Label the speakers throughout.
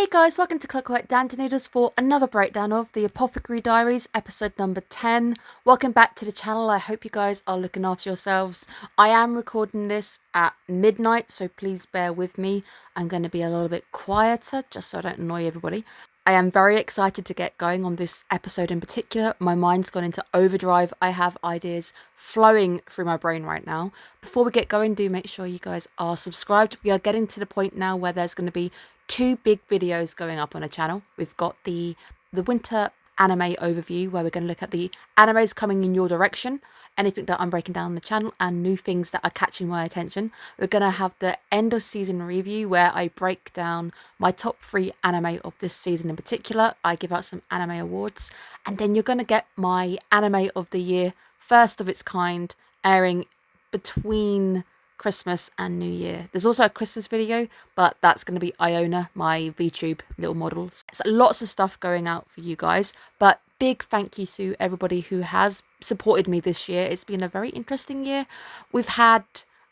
Speaker 1: Hey guys, welcome to Clockwork Noodles for another breakdown of the Apothecary Diaries, episode number 10. Welcome back to the channel. I hope you guys are looking after yourselves. I am recording this at midnight, so please bear with me. I'm going to be a little bit quieter, just so I don't annoy everybody. I am very excited to get going on this episode in particular. My mind's gone into overdrive. I have ideas flowing through my brain right now. Before we get going, do make sure you guys are subscribed. We are getting to the point now where there's going to be two big videos going up on the channel. We've got the winter anime overview where we're going to look at the animes coming in your direction, anything that I'm breaking down on the channel, and new things that are catching my attention. We're going to have the end of season review where I break down my top 3 anime of this season in particular. I give out some anime awards, and then you're going to get my anime of the year, first of its kind, airing between Christmas and New Year. There's also a Christmas video, but that's going to be Iona, my VTube little models. So lots of stuff going out for you guys, but big thank you to everybody who has supported me this year. It's been a very interesting year. We've had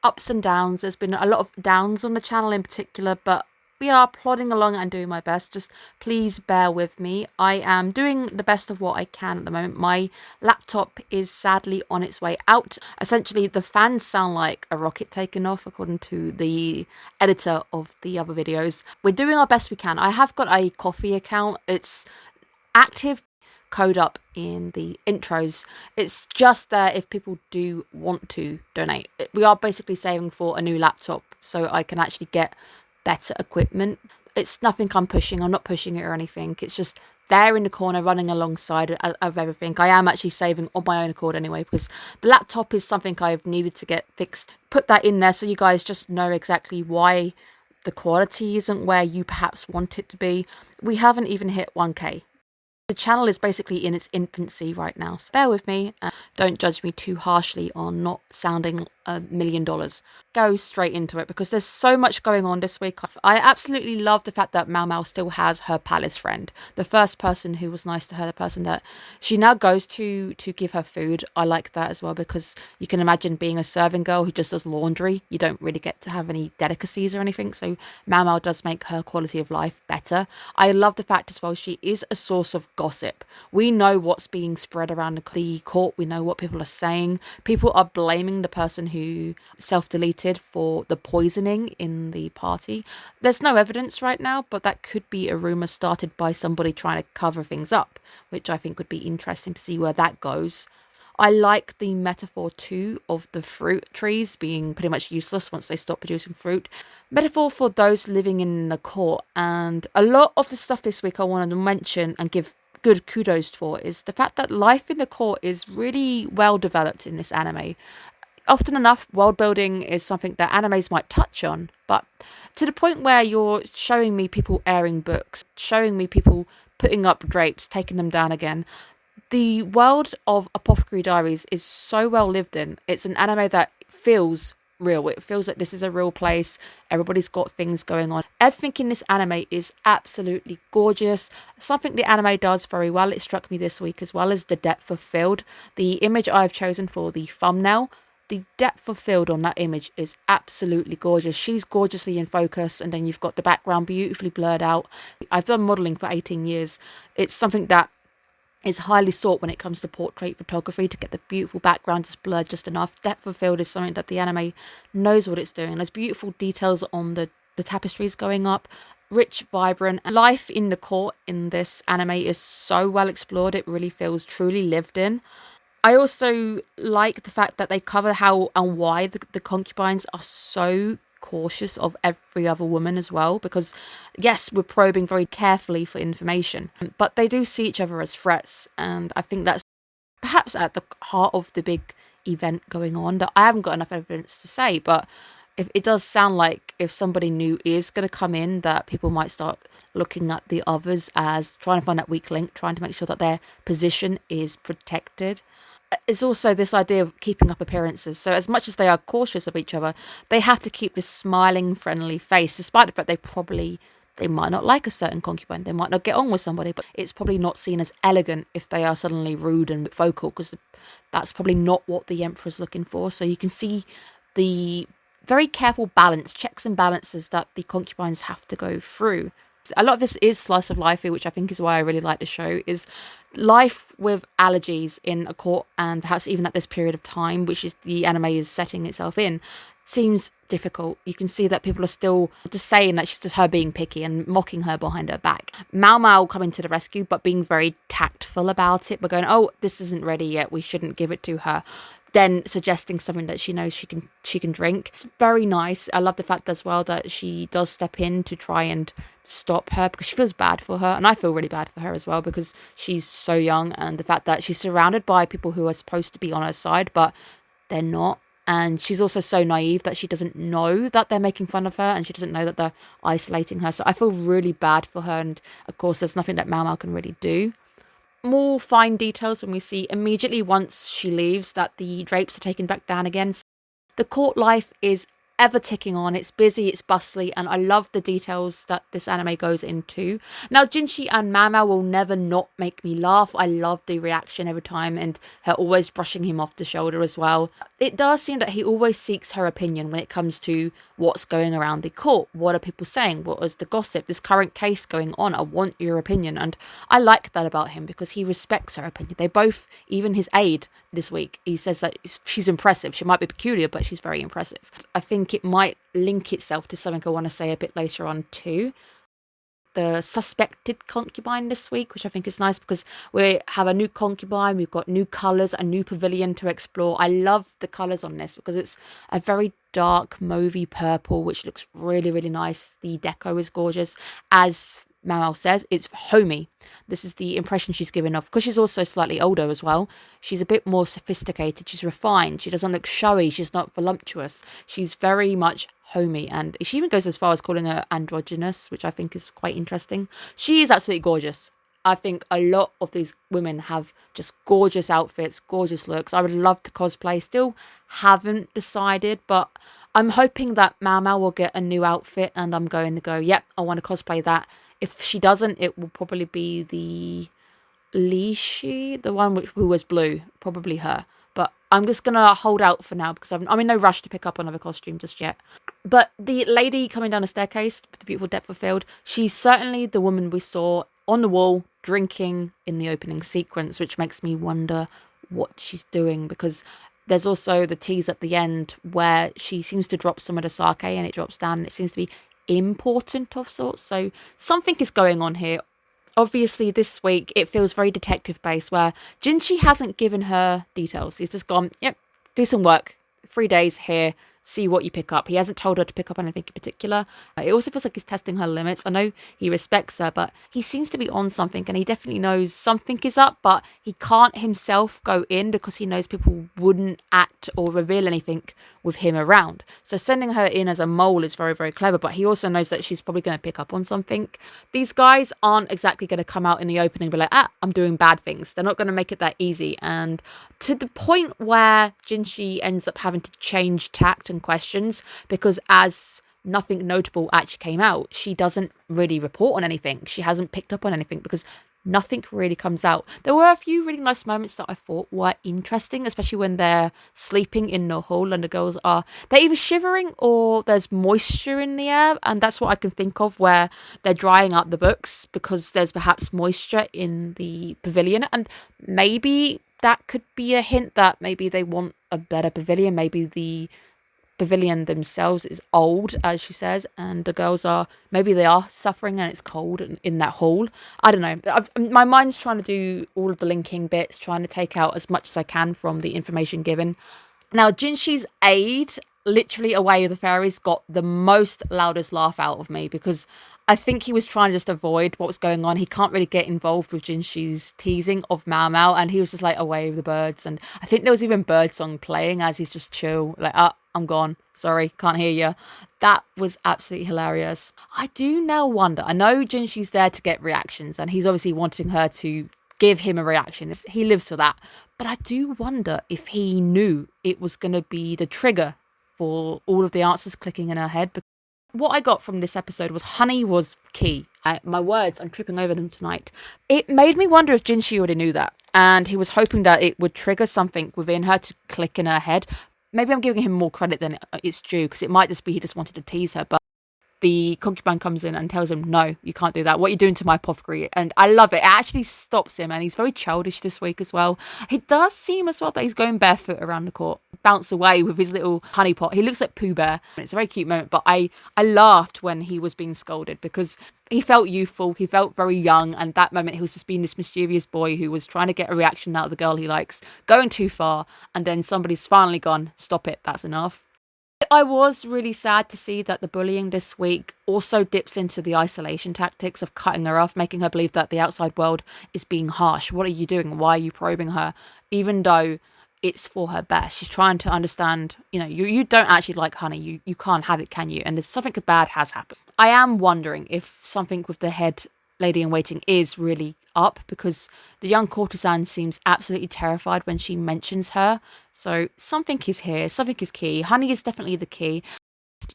Speaker 1: ups and downs. There's been a lot of downs on the channel in particular, but we are plodding along and doing my best. Just please bear with me. I am doing the best of what I can at the moment. My laptop is sadly on its way out. Essentially, the fans sound like a rocket taking off, according to the editor of the other videos. We're doing our best we can. I have got a coffee account. It's active. Code up in the intros. It's just there if people do want to donate. We are basically saving for a new laptop so I can actually get better equipment. It's nothing I'm pushing. I'm not pushing it or anything. It's just there in the corner running alongside of everything. I am actually saving on my own accord anyway, because the laptop is something I've needed to get fixed. Put that in there so you guys just know exactly why the quality isn't where you perhaps want it to be. We haven't even hit 1K. The channel is basically in its infancy right now, so bear with me and don't judge me too harshly on not sounding $1 million. Go straight into it because there's so much going on this week. I absolutely love the fact that Mau Mau still has her palace friend. The first person who was nice to her, the person that she now goes to give her food. I like that as well because you can imagine being a serving girl who just does laundry. You don't really get to have any delicacies or anything, so Mau Mau does make her quality of life better. I love the fact as well she is a source of gossip. We know what's being spread around the court. We know what people are saying. People are blaming the person who self-deleted for the poisoning in the party. There's no evidence right now, but that could be a rumor started by somebody trying to cover things up, which I think would be interesting to see where that goes. I like the metaphor too of the fruit trees being pretty much useless once they stop producing fruit. Metaphor for those living in the court, and a lot of the stuff this week I wanted to mention and give good kudos for is the fact that life in the court is really well developed in this anime. Often enough, world building is something that animes might touch on, but to the point where you're showing me people airing books, showing me people putting up drapes, taking them down again. The world of Apothecary Diaries is so well lived in. It's an anime that feels real. It feels like this is a real place. Everybody's got things going on. Everything in this anime is absolutely gorgeous. Something the anime does very well, it struck me this week, as well as the depth of field. The image I've chosen for the thumbnail, the depth of field on that image is absolutely gorgeous. She's gorgeously in focus, and then you've got the background beautifully blurred out. I've done modelling for 18 years. It's something that is highly sought when it comes to portrait photography, to get the beautiful background just blurred just enough. Depth of field is something that the anime knows what it's doing. There's beautiful details on the tapestries going up. Rich, vibrant. Life in the court in this anime is so well explored. It really feels truly lived in. I also like the fact that they cover how and why the concubines are so cautious of every other woman as well, because yes, we're probing very carefully for information, but they do see each other as threats, and I think that's perhaps at the heart of the big event going on that I haven't got enough evidence to say, but if it does sound like if somebody new is going to come in, that people might start looking at the others as trying to find that weak link, trying to make sure that their position is protected. It's also this idea of keeping up appearances. So as much as they are cautious of each other, they have to keep this smiling, friendly face, despite the fact they might not like a certain concubine, they might not get on with somebody, but it's probably not seen as elegant if they are suddenly rude and vocal, because that's probably not what the emperor's looking for. So you can see the very careful balance, checks and balances that the concubines have to go through. a lot of this is slice of life, which I think is why I really like the show, is life with allergies in a court, and perhaps even at this period of time, which is the anime is setting itself in, seems difficult. You can see that people are still just saying that she's just her being picky and mocking her behind her back. Mao Mao coming to the rescue, but being very tactful about it. We're going, oh, this isn't ready yet, we shouldn't give it to her. Then suggesting something that she knows she can drink. It's very nice. I love the fact as well that she does step in to try and stop her, because she feels bad for her, and I feel really bad for her as well, because she's so young, and the fact that she's surrounded by people who are supposed to be on her side but they're not. And she's also so naive that she doesn't know that they're making fun of her, and she doesn't know that they're isolating her. So I feel really bad for her, and of course there's nothing that Mao Mao can really do. More fine details when we see immediately once she leaves that the drapes are taken back down again. The court life is ever ticking on. It's busy, it's bustly, and I love the details that this anime goes into. Now, Jinshi and Mao Mao will never not make me laugh. I love the reaction every time, and her always brushing him off the shoulder as well. It does seem that he always seeks her opinion when it comes to what's going around the court. What are people saying? What is the gossip? This current case going on. I want your opinion. And I like that about him, because he respects her opinion. They both, even his aide this week, he says that she's impressive. She might be peculiar, but she's very impressive. I think it might link itself to something I want to say a bit later on too. The suspected concubine this week, which I think is nice, because we have a new concubine, we've got new colours, a new pavilion to explore. I love the colours on this, because it's a very dark mauvey purple, which looks really, really nice. The deco is gorgeous. As Mao says, it's homey. This is the impression she's given off, because she's also slightly older as well. She's a bit more sophisticated, she's refined, she doesn't look showy, she's not voluptuous. She's very much homey, and she even goes as far as calling her androgynous, which I think is quite interesting. She is absolutely gorgeous. I think a lot of these women have just gorgeous outfits, gorgeous looks. I would love to cosplay. Still haven't decided, but I'm hoping that Mao Mao will get a new outfit, and I'm going to go, yep, I want to cosplay that. If she doesn't, it will probably be the Lishi, the one who was blue, probably her. But I'm just going to hold out for now, because I'm in no rush to pick up another costume just yet. But the lady coming down the staircase with the beautiful depth of field, she's certainly the woman we saw on the wall drinking in the opening sequence, which makes me wonder what she's doing, because there's also the tease at the end where she seems to drop some of the sake and it drops down, and it seems to be important of sorts. So something is going on here. Obviously this week it feels very detective based, where Jinshi hasn't given her details. He's just gone, yep, do some work, 3 days here, see what you pick up. He hasn't told her to pick up anything in particular. It also feels like he's testing her limits. I know he respects her, but he seems to be on something, and he definitely knows something is up, but he can't himself go in because he knows people wouldn't act or reveal anything with him around. So sending her in as a mole is very, very clever, but he also knows that she's probably going to pick up on something. These guys aren't exactly going to come out in the opening and be like, I'm doing bad things. They're not going to make it that easy. And to the point where Jinshi ends up having to change tact and questions, because as nothing notable actually came out, she doesn't really report on anything. She hasn't picked up on anything because nothing really comes out. There were a few really nice moments that I thought were interesting, especially when they're sleeping in the hall and the girls they're either shivering or there's moisture in the air, and that's what I can think of, where they're drying out the books because there's perhaps moisture in the pavilion, and maybe that could be a hint that maybe they want a better pavilion. Maybe the pavilion themselves is old, as she says, and the girls maybe they are suffering and it's cold in that hall. I don't know. My mind's trying to do all of the linking bits, trying to take out as much as I can from the information given. Now, Jinshi's aide, literally away with the fairies, got the most loudest laugh out of me, because I think he was trying to just avoid what was going on. He can't really get involved with Jinshi's teasing of Mao Mao, and he was just like away with the birds. And I think there was even birdsong playing as he's just chill, like, I'm gone. Sorry, can't hear you. That was absolutely hilarious. I do now wonder, I know Jinshi's there to get reactions, and he's obviously wanting her to give him a reaction. He lives for that. But I do wonder if he knew it was going to be the trigger for all of the answers clicking in her head. What I got from this episode was honey was key. My words, I'm tripping over them tonight. It made me wonder if Jinshi already knew that, and he was hoping that it would trigger something within her to click in her head. Maybe I'm giving him more credit than it's due, because it might just be he just wanted to tease her. But the concubine comes in and tells him, no, you can't do that. What are you doing to my apothecary? And I love it. It actually stops him, and he's very childish this week as well. It does seem as well that he's going barefoot around the court, bounce away with his little honey pot. He looks like Pooh Bear. It's a very cute moment, but I laughed when he was being scolded because he felt youthful, he felt very young, and that moment he was just being this mischievous boy who was trying to get a reaction out of the girl he likes, going too far, and then somebody's finally gone, stop it, that's enough. I was really sad to see that the bullying this week also dips into the isolation tactics of cutting her off, making her believe that the outside world is being harsh. What are you doing? Why are you probing her? Even though it's for her best. She's trying to understand, you don't actually like honey. You can't have it, can you? And there's something bad has happened. I am wondering if something with the head lady in waiting is really up, because the young courtesan seems absolutely terrified when she mentions her. So something is here, something is key. Honey is definitely the key.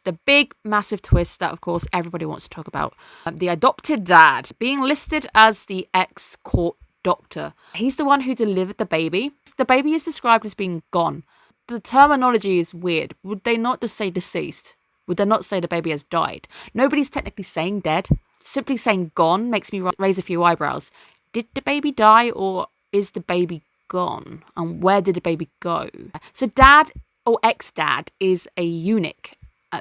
Speaker 1: The big massive twist that of course everybody wants to talk about, the adopted dad being listed as the ex-court doctor. He's the one who delivered the baby. The baby is described as being gone. The terminology is weird. Would they not just say deceased? Would they not say the baby has died? Nobody's technically saying dead. Simply saying gone makes me raise a few eyebrows. Did the baby die, or is the baby gone? And where did the baby go? So dad, or ex-dad, is a eunuch,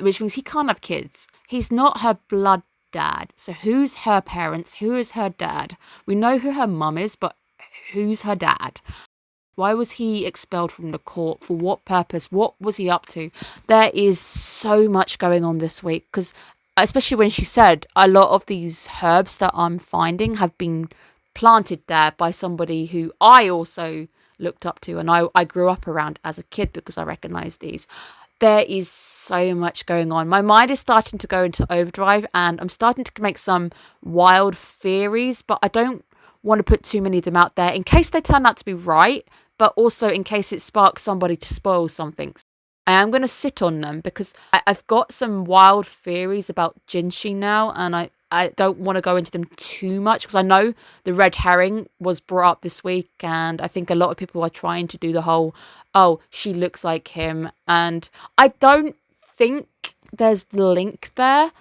Speaker 1: which means he can't have kids. He's not her blood dad. So who's her parents? Who is her dad? We know who her mum is, but who's her dad? Why was he expelled from the court? For what purpose? What was he up to? There is so much going on this week, because especially when she said a lot of these herbs that I'm finding have been planted there by somebody who I also looked up to and I grew up around as a kid, because I recognise these. There is so much going on. My mind is starting to go into overdrive, and I'm starting to make some wild theories, but I don't want to put too many of them out there in case they turn out to be right, but also in case it sparks somebody to spoil something. I am going to sit on them because I've got some wild theories about Jinshi now, and I don't want to go into them too much because I know the red herring was brought up this week, and I think a lot of people are trying to do the whole, oh, she looks like him, and I don't think there's the link there.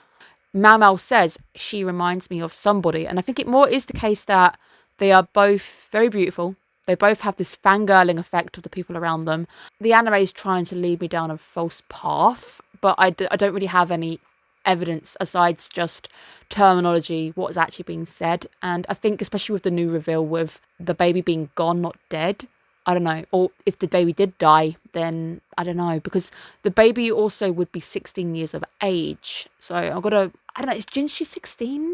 Speaker 1: Mau Mau says she reminds me of somebody, and I think it more is the case that they are both very beautiful. They both have this fangirling effect of the people around them. The anime is trying to lead me down a false path, but I don't really have any evidence aside just terminology, what is actually being said. And I think especially with the new reveal with the baby being gone, not dead, I don't know. Or if the baby did die, then I don't know, because the baby also would be 16 years of age. So I don't know, is Jinshi 16?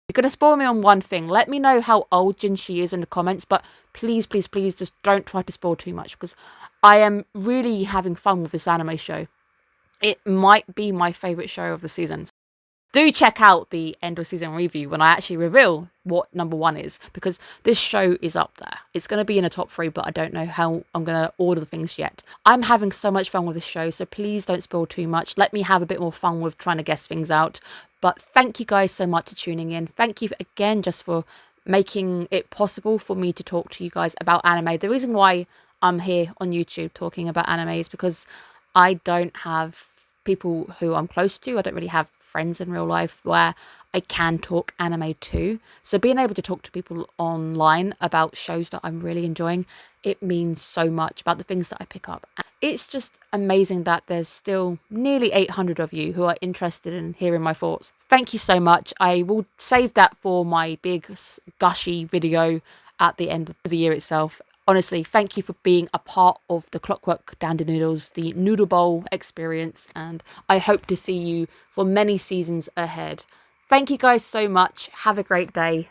Speaker 1: You're going to spoil me on one thing. Let me know how old Jinshi is in the comments, but please, please, please just don't try to spoil too much, because I am really having fun with this anime show. It might be my favourite show of the season. Do check out the end of season review when I actually reveal what number 1 is, because this show is up there. It's going to be in a top 3, but I don't know how I'm going to order the things yet. I'm having so much fun with this show, so please don't spoil too much. Let me have a bit more fun with trying to guess things out. But thank you guys so much for tuning in. Thank you again just for making it possible for me to talk to you guys about anime. The reason why I'm here on YouTube talking about anime is because I don't have people who I'm close to. I don't really have friends in real life where I can talk anime to. So being able to talk to people online about shows that I'm really enjoying, it means so much about the things that I pick up. It's just amazing that there's still nearly 800 of you who are interested in hearing my thoughts. Thank you so much. I will save that for my big gushy video at the end of the year itself. Honestly, thank you for being a part of the Clockwork Dandy Noodles, the Noodle Bowl experience, and I hope to see you for many seasons ahead. Thank you guys so much. Have a great day.